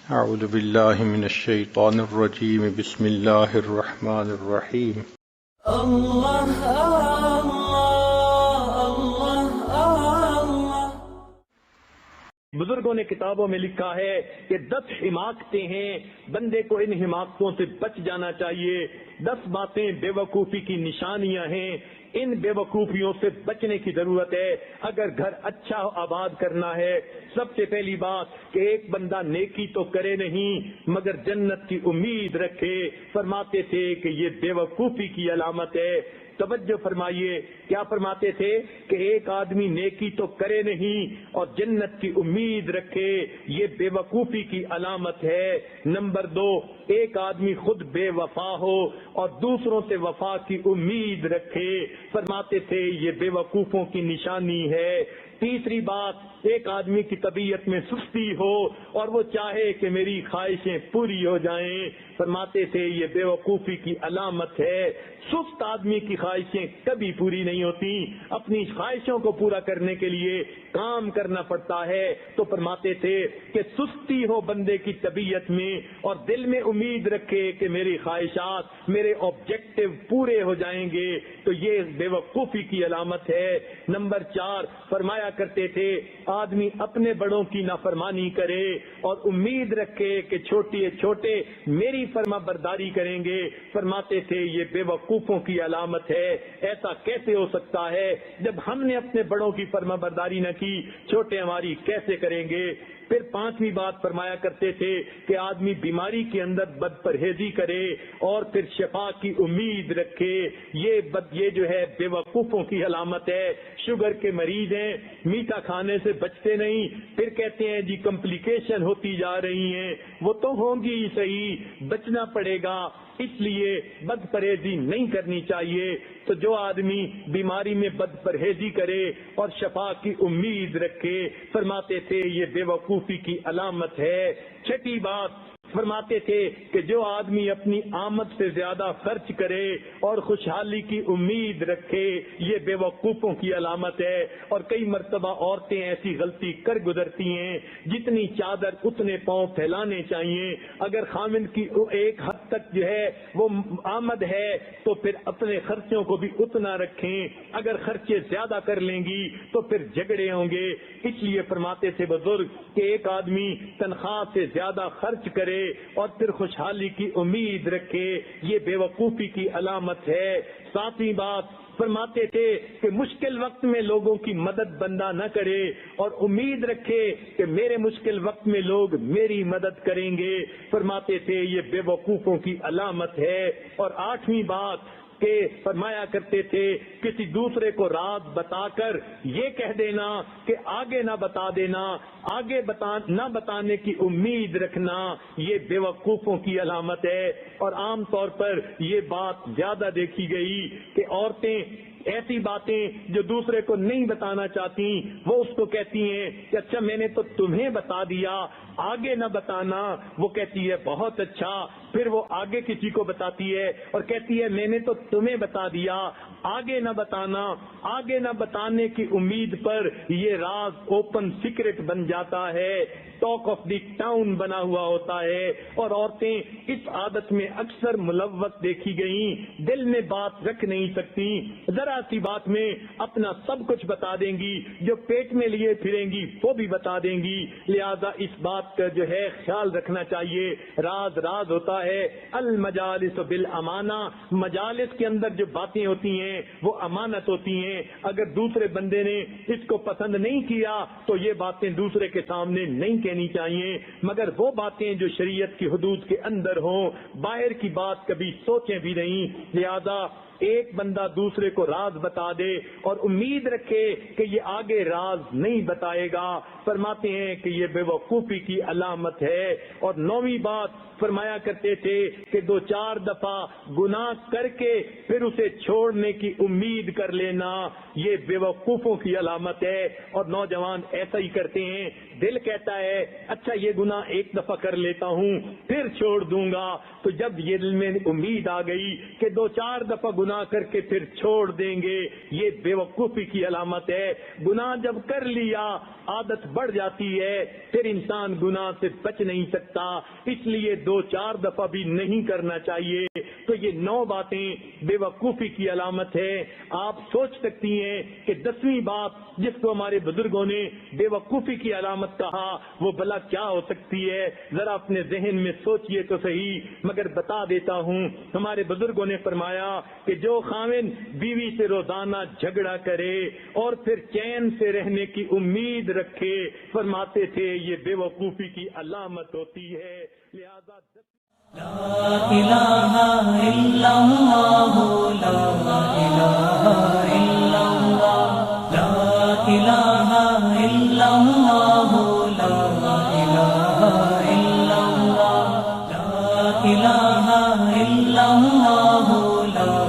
اعوذ باللہ من الشیطان الرجیم بسم اللہ الرحمن الرحیم اللہ اللہ اللہ۔ بزرگوں نے کتابوں میں لکھا ہے کہ 10 حماقتیں ہیں، بندے کو ان حماقتوں سے بچ جانا چاہیے۔ 10 باتیں بے وقوفی کی نشانیاں ہیں، ان بے وقوفیوں سے بچنے کی ضرورت ہے اگر گھر اچھا آباد کرنا ہے۔ سب سے پہلی بات کہ ایک بندہ نیکی تو کرے نہیں مگر جنت کی امید رکھے۔ فرماتے تھے کہ یہ بے وقوفی کی علامت ہے۔ توجہ فرمائیے، کیا فرماتے تھے کہ ایک آدمی نیکی تو کرے نہیں اور جنت کی امید رکھے، یہ بے وقوفی کی علامت ہے۔ نمبر 2، ایک آدمی خود بے وفا ہو اور دوسروں سے وفا کی امید رکھے، فرماتے تھے یہ بے وقوفوں کی نشانی ہے۔ تیسری بات، ایک آدمی کی طبیعت میں سستی ہو اور وہ چاہے کہ میری خواہشیں پوری ہو جائیں، فرماتے تھے یہ بے وقوفی کی علامت ہے۔ سست آدمی کی خواہشیں کبھی پوری نہیں ہوتی، اپنی خواہشوں کو پورا کرنے کے لیے کام کرنا پڑتا ہے۔ تو فرماتے تھے کہ سستی ہو بندے کی طبیعت میں اور دل میں امید رکھے کہ میری خواہشات، میرے آبجیکٹو پورے ہو جائیں گے، تو یہ بے وقوفی کی علامت ہے۔ نمبر 4، فرمایا کرتے تھے آدمی اپنے بڑوں کی نافرمانی کرے اور امید رکھے کہ چھوٹے چھوٹے میری فرما برداری کریں گے، فرماتے تھے یہ بے وقوفوں کی علامت ہے۔ ایسا کیسے ہو سکتا ہے؟ جب ہم نے اپنے بڑوں کی فرما برداری نہ کی، چھوٹے ہماری کیسے کریں گے؟ پھر 5ویں بات فرمایا کرتے تھے کہ آدمی بیماری کے اندر بد پرہیزی کرے اور پھر شفا کی امید رکھے، یہ جو ہے بے وقوفوں کی علامت ہے۔ شوگر کے مریض ہیں، میٹھا کھانے سے بچتے نہیں، پھر کہتے ہیں جی کمپلیکیشن ہوتی جا رہی ہیں، وہ تو ہوں گی ہی صحیح، بچنا پڑے گا، اس لیے بد پرہیزی نہیں کرنی چاہیے۔ تو جو آدمی بیماری میں بد پرہیزی کرے اور شفا کی امید رکھے، فرماتے تھے یہ بے وقوفی کی علامت ہے۔ 6ٹھی بات فرماتے تھے کہ جو آدمی اپنی آمد سے زیادہ خرچ کرے اور خوشحالی کی امید رکھے، یہ بے وقوفوں کی علامت ہے۔ اور کئی مرتبہ عورتیں ایسی غلطی کر گزرتی ہیں، جتنی چادر اتنے پاؤں پھیلانے چاہیے۔ اگر خامن کی ایک حد تک جو ہے وہ آمد ہے تو پھر اپنے خرچوں کو بھی اتنا رکھیں، اگر خرچے زیادہ کر لیں گی تو پھر جھگڑے ہوں گے۔ اس لیے فرماتے تھے بزرگ کہ ایک آدمی تنخواہ سے زیادہ خرچ کرے اور پھر خوشحالی کی امید رکھے، یہ بے وقوفی کی علامت ہے۔ 7ویں بات فرماتے تھے کہ مشکل وقت میں لوگوں کی مدد بندہ نہ کرے اور امید رکھے کہ میرے مشکل وقت میں لوگ میری مدد کریں گے، فرماتے تھے یہ بے وقوفوں کی علامت ہے۔ اور 8ویں بات کہ فرمایا کرتے تھے کسی دوسرے کو راز بتا کر یہ کہہ دینا کہ آگے نہ بتا دینا، آگے نہ بتانے کی امید رکھنا، یہ بے وقوفوں کی علامت ہے۔ اور عام طور پر یہ بات زیادہ دیکھی گئی کہ عورتیں ایسی باتیں جو دوسرے کو نہیں بتانا چاہتی وہ اس کو کہتی ہیں کہ اچھا میں نے تو تمہیں بتا دیا، آگے نہ بتانا۔ وہ کہتی ہے بہت اچھا، پھر وہ آگے کسی کو بتاتی ہے اور کہتی ہے میں نے تو تمہیں بتا دیا، آگے نہ بتانا۔ آگے نہ بتانے کی امید پر یہ راز اوپن سیکرٹ بن جاتا ہے، ٹاک آف دی ٹاؤن بنا ہوا ہوتا ہے۔ اور عورتیں اس عادت میں اکثر ملوث دیکھی گئیں، دل میں بات رکھ نہیں سکتی، ذرا سی بات میں اپنا سب کچھ بتا دیں گی، جو پیٹ میں لیے پھریں گی وہ بھی بتا دیں گی۔ لہذا اس بات کا جو ہے خیال رکھنا چاہیے، راز راز ہوتا ہے۔ المجالس بالامانہ، مجالس کے اندر جو باتیں ہوتی ہیں وہ امانت ہوتی ہیں۔ اگر دوسرے بندے نے اس کو پسند نہیں کیا تو یہ باتیں دوسرے کے سامنے نہیں کہنی چاہیے، مگر وہ باتیں جو شریعت کی حدود کے اندر ہوں، باہر کی بات کبھی سوچیں بھی نہیں۔ لہذا ایک بندہ دوسرے کو راز بتا دے اور امید رکھے کہ یہ آگے راز نہیں بتائے گا، فرماتے ہیں کہ یہ بے وقوفی کی علامت ہے۔ اور 9ویں بات فرمایا کرتے تھے کہ 2-4 دفعہ گناہ کر کے پھر اسے چھوڑنے کی امید کر لینا، یہ بے وقوفوں کی علامت ہے۔ اور نوجوان ایسا ہی کرتے ہیں، دل کہتا ہے اچھا یہ گناہ ایک دفعہ کر لیتا ہوں پھر چھوڑ دوں گا، تو جب یہ دل میں امید آ گئی کہ 2-4 دفعہ گناہ کر کے پھر چھوڑ دیں کریں گے، یہ بے وقوفی کی علامت ہے۔ گناہ جب کر لیا عادت بڑھ جاتی ہے، پھر انسان گناہ سے بچ نہیں سکتا، اس لیے 2-4 دفعہ بھی نہیں کرنا چاہیے۔ تو یہ 9 باتیں بے وقوفی کی علامت ہے۔ آپ سوچ سکتی ہیں کہ 10ویں بات جس کو ہمارے بزرگوں نے بے وقوفی کی علامت کہا وہ بھلا کیا ہو سکتی ہے؟ ذرا اپنے ذہن میں سوچئے تو صحیح، مگر بتا دیتا ہوں۔ ہمارے بزرگوں نے فرمایا کہ جو خاوند بیوی سے روزانہ جھگڑا کرے اور پھر چین سے رہنے کی امید رکھے، فرماتے تھے یہ بے وقوفی کی علامت ہوتی ہے۔ لہذا لا الہ الا اللہ، لا الہ الا اللہ، لا الہ الا اللہ، لا الہ الا اللہ، لا الہ الا اللہ، لا